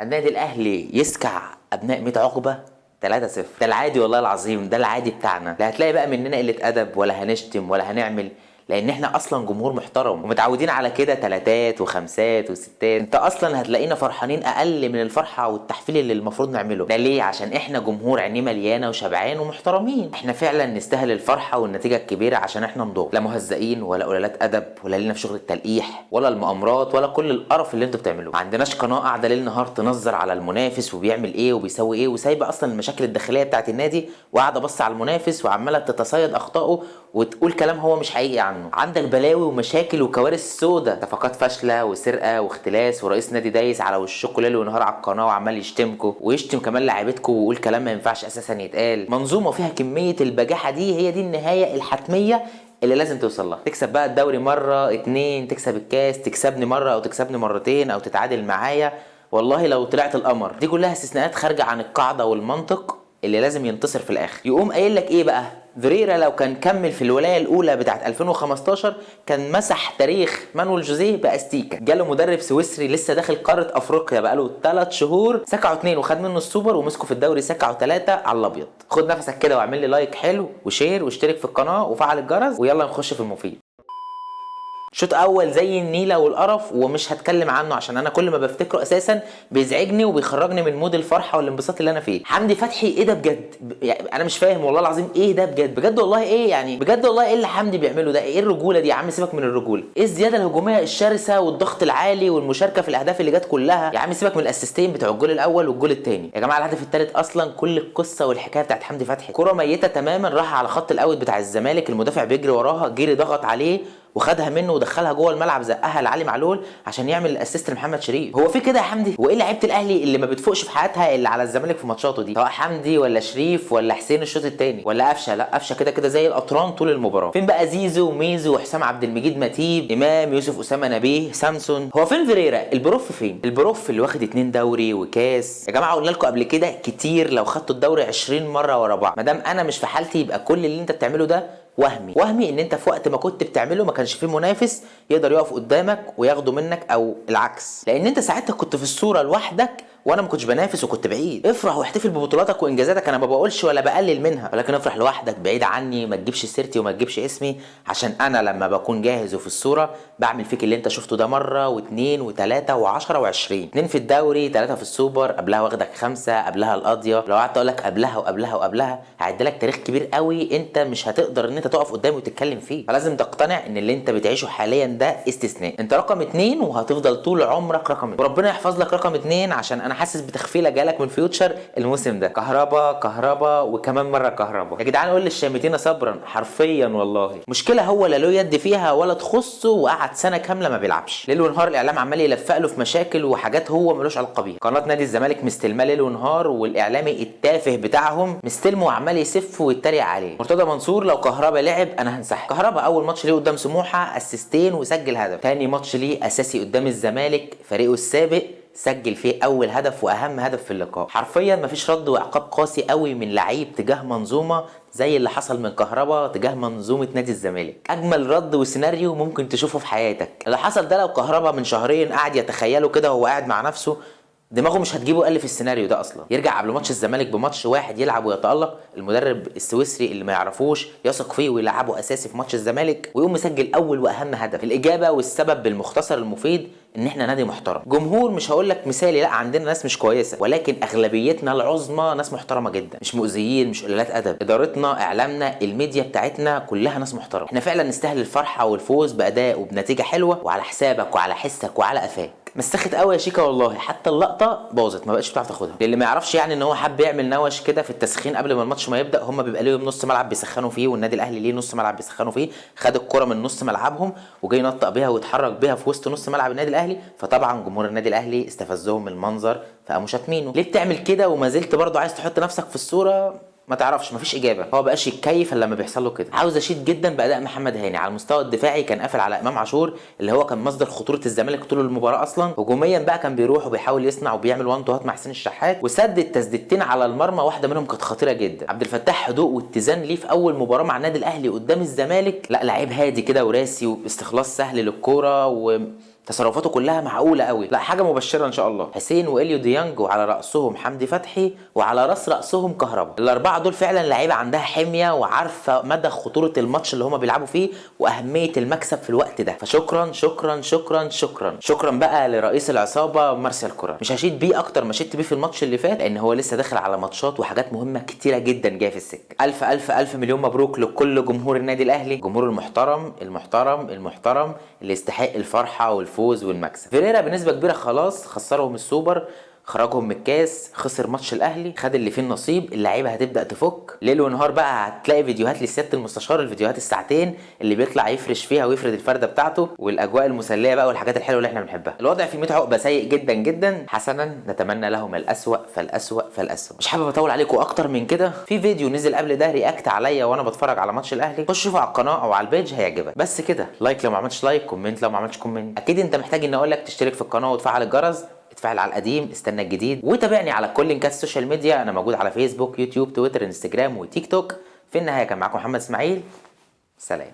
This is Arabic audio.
النادي الاهلي يسكع ابناء 100 عقبه 3-0. ده العادي والله العظيم، ده العادي بتاعنا. لا هتلاقي بقى مننا قله ادب ولا هنشتم ولا هنعمل، لان احنا اصلا جمهور محترم ومتعودين على كده تلاتات وخمسات وستات. انت اصلا هتلاقينا فرحانين اقل من الفرحه والتحفيل اللي المفروض نعمله ده. ليه؟ عشان احنا جمهور عينيه مليانه وشبعان ومحترمين. احنا فعلا نستاهل الفرحه والنتيجه الكبيره عشان احنا نضوء، لا مهزئين ولا قلالات ادب ولا لينا في شغل التلقيح ولا المؤامرات ولا كل القرف اللي انتوا بتعملوه. ما عندناش قناه قاعده ليل نهار تنظر على المنافس وبيعمل ايه وبيسوي ايه، وسايبه اصلا المشاكل الداخليه بتاعت النادي وقاعده بص على المنافس وعماله تتصيد اخطائه وتقول كلام هو مش حقيقي عنه. عندك بلاوي ومشاكل وكوارث سودة، صفقات فاشله وسرقه واختلاس، ورئيس نادي دايس على وشكوا ليل ونهار على القناه وعمال يشتمكوا ويشتم كمان لاعيبتكوا ويقول كلام ما ينفعش اساسا يتقال. منظومه فيها كميه البجاحه دي، هي دي النهايه الحتميه اللي لازم توصل لها. تكسب بقى الدوري مره اتنين، تكسب الكاس، تكسبني مره او تكسبني مرتين او تتعادل معايا، والله لو طلعت القمر. دي كلها استثناءات خارجه عن القاعده والمنطق اللي لازم ينتصر في الاخر. يقوم قايل لك ايه بقى؟ فيريرا لو كان كمل في الولايه الاولى بتاعت 2015 كان مسح تاريخ مانويل جوزيه باستيكا. جاله مدرب سويسري لسه داخل قاره افريقيا بقاله 3 شهور، سكعوا 2 وخد منه السوبر، ومسكوا في الدوري سكعوا 3 على الابيض. خد نفسك كده واعمل لي لايك حلو وشير واشترك في القناه وفعل الجرس، ويلا نخش في المفيد. شوط اول زي النيله والقرف، ومش هتكلم عنه عشان انا كل ما بفتكره اساسا بيزعجني وبيخرجني من مود الفرحه والانبساط اللي انا فيه. حمدي فتحي ايه ده بجد؟ يعني انا مش فاهم والله العظيم ايه ده بجد بجد والله. ايه يعني بجد والله؟ ايه اللي حمدي بيعمله ده؟ ايه الرجوله دي يا عم؟ سيبك من الرجوله. ايه الزياده الهجوميه الشرسه والضغط العالي والمشاركه في الاهداف اللي جت كلها؟ يا عم سيبك من الاسيستين بتوع الجول الاول والجول الثاني. يا جماعه الهدف الثالث اصلا كل القصه والحكايه بتاعت حمدي فتحي كره ميته تماما، راح على خط الاوت بتاع الزمالك، المدافع بيجري وراها، جري ضغط عليه وخدها منه ودخلها جوه الملعب، زقها لعلي معلول عشان يعمل الاسيست لمحمد شريف. هو في كده يا حمدي؟ وايه لعيبه الاهلي اللي ما بتفوقش في حياتها اللي على الزمالك في ماتشاته دي؟ سواء حمدي ولا شريف ولا حسين الشوط الثاني ولا قفشه. لا قفشه كده كده زي الاطران طول المباراه. فين بقى زيزو وميزو وحسام عبد المجيد متيب، امام، يوسف اسامه نبيه، سامسون؟ هو فين فيريرا؟ البروف فين؟ البروف اللي واخد 2 دوري وكاس. يا جماعه قلنا لكم قبل كده كتير، لو خدتوا الدوري 20 مره ورا بعض، ما دام انا مش في حالتي يبقى كل اللي انت بتعمله ده وهمي ان انت في وقت ما كنت بتعمله ما كانش فيه منافس يقدر يقف قدامك وياخده منك، او العكس، لان انت ساعتها كنت في الصوره لوحدك وانا ما كنتش بنافس وكنت بعيد. افرح واحتفل ببطولاتك وانجازاتك، انا ما بقولش ولا بقلل منها، ولكن افرح لوحدك بعيد عني، ما تجيبش سيرتي وما تجيبش اسمي، عشان انا لما بكون جاهز وفي الصوره بعمل فيك اللي انت شفته ده مره واثنين وثلاثه وعشرة وعشرين. 2 في الدوري، 3 في السوبر، قبلها واخدك 5، قبلها القاضيه. لو قعدت اقول لك قبلها وقبلها وقبلها هعد لك تاريخ كبير قوي انت مش هتقدر ان انت تقف قدامي وتتكلم فيه. فلازم تقتنع ان اللي انت بتعيشه حاليا ده استثناء. انت رقم 2 وهتفضل طول عمرك رقم 2، وربنا يحفظ لك رقم 2، عشان انا حاسس بتخفيله جالك من فيوتشر الموسم ده. كهربا وكمان مره كهربا. يا جدعان قول للشامتين صبرا، حرفيا والله مشكله هو لا له يد فيها ولا تخصه، وقعد سنه كامله ما بيلعبش. ليل ونهار الاعلام عمال يلفق له في مشاكل وحاجات هو ملوش علاقه بيها. قناه نادي الزمالك مستلمه ليل ونهار، والاعلامي التافه بتاعهم مستلمه وعمال يسف ويتريق عليه. مرتضى منصور لو كهربا لعب انا هنسحب. كهربا اول ماتش ليه قدام سموحه اسيستين وسجل هدف، تاني ماتش ليه اساسي قدام الزمالك فريقه السابق سجل فيه اول هدف واهم هدف في اللقاء. حرفيا مفيش رد وعقاب قاسي قوي من لعيب تجاه منظومه زي اللي حصل من كهربا تجاه منظومه نادي الزمالك. اجمل رد وسيناريو ممكن تشوفه في حياتك. اللي حصل ده لو كهربا من شهرين قاعد يتخيله كده وهو قاعد مع نفسه، دماغه مش هتجيبه الف السيناريو ده اصلا. يرجع قبل ماتش الزمالك بماتش واحد يلعب ويتالق، المدرب السويسري اللي ما يعرفوش يثق فيه ويلعبه اساسي في ماتش الزمالك، ويقوم مسجل اول واهم هدف. الاجابه والسبب بالمختصر المفيد ان احنا نادي محترم، جمهور مش هقول لك مثالي، لا عندنا ناس مش كويسه، ولكن اغلبيتنا العظمى ناس محترمه جدا، مش مؤذيين، مش قلالات ادب. ادارتنا، اعلامنا، الميديا بتاعتنا كلها ناس محترمه. احنا فعلا نستاهل الفرحه والفوز باداء وبنتيجه حلوه، وعلى حسابك وعلى حسك وعلى قفاك. مسخت قوي يا شيكا والله، حتى اللقطه باظت ما بقتش بتعرف تاخدها. اللي ما يعرفش يعني ان هو حب يعمل نوش كده في التسخين قبل ما الماتش ما يبدا. هم بيبقى ليهم نص ملعب بيسخنوا فيه، والنادي الاهلي ليه نص ملعب بيسخنوا فيه. خد الكره من نص ملعبهم وجاي ينطق بيها ويتحرك بيها في وسط نص ملعب النادي الاهلي، فطبعا جمهور النادي الاهلي استفزهم المنظر فقاموا شاتمينه. ليه بتعمل كده وما زلت برضه عايز تحط نفسك في الصوره؟ ما تعرفش، مفيش اجابه. هو بقاش يتكيف الا لما بيحصل له كده. عاوز اشيد جدا باداء محمد هاني على المستوى الدفاعي، كان قافل على امام عاشور اللي هو كان مصدر خطوره الزمالك طول المباراه اصلا. هجوميا بقى كان بيروح وبيحاول يصنع وبيعمل وان تو هات مع حسين الشحات، وسدد تسديدتين على المرمى، واحده منهم كانت خطيره جدا. عبد الفتاح هدوء واتزان ليه في اول مباراه مع النادي الاهلي قدام الزمالك، لا لعيب هادي كده وراسي واستخلاص سهل للكوره تصرفاته كلها معقوله قوي، لا حاجه مبشره ان شاء الله. حسين واليو ديانج وعلى راسهم حمدي فتحي وعلى راسهم كهربا، الاربعه دول فعلا لعيبه عندها حميه وعارفه مدى خطوره الماتش اللي هما بيلعبوا فيه واهميه المكسب في الوقت ده. فشكرا شكرا شكرا شكرا شكرا بقى لرئيس العصابه مارسيل كولر. مش هشيد بيه اكتر ما شدت بيه في الماتش اللي فات، لان هو لسه داخل على ماتشات وحاجات مهمه كتيره جدا جايه في السكه. الف الف الف مليون مبروك لكل جمهور النادي الاهلي، جمهور المحترم المحترم المحترم اللي يستحق الفرحه والفوز والمكسب. فيريرا بنسبه كبيره خلاص خسرهم السوبر، خرجهم من الكاس، خسر ماتش الاهلي، خد اللي فيه النصيب. اللعيبه هتبدا تفك ليل ونهار بقى. هتلاقي فيديوهات لسياده المستشار، الفيديوهات الساعتين اللي بيطلع يفرش فيها ويفرد الفرده بتاعته، والاجواء المسليه بقى والحاجات الحلوه اللي احنا بنحبها. الوضع في ميت عقبه سيء جدا جدا. حسنا نتمنى لهم الاسوأ فالاسوأ فالاسوأ. مش حابب اطول عليكم اكتر من كده. في فيديو نزل قبل ده رياكت عليا وانا بتفرج على ماتش الاهلي، خش شوفه على القناه او على البيج هيعجبك. بس كده، لايك لو ما عملتش لايك، كومنت لو ما عملتش كومنت. اكيد انت محتاج ان اقول لك تشترك في القناه وتفعل الجرس، اتفاعل على القديم، استنى الجديد، وتابعني على كل لينكات السوشيال ميديا. انا موجود على فيسبوك، يوتيوب، تويتر، انستجرام وتيك توك. في النهايه كان معاكم محمد اسماعيل، سلام.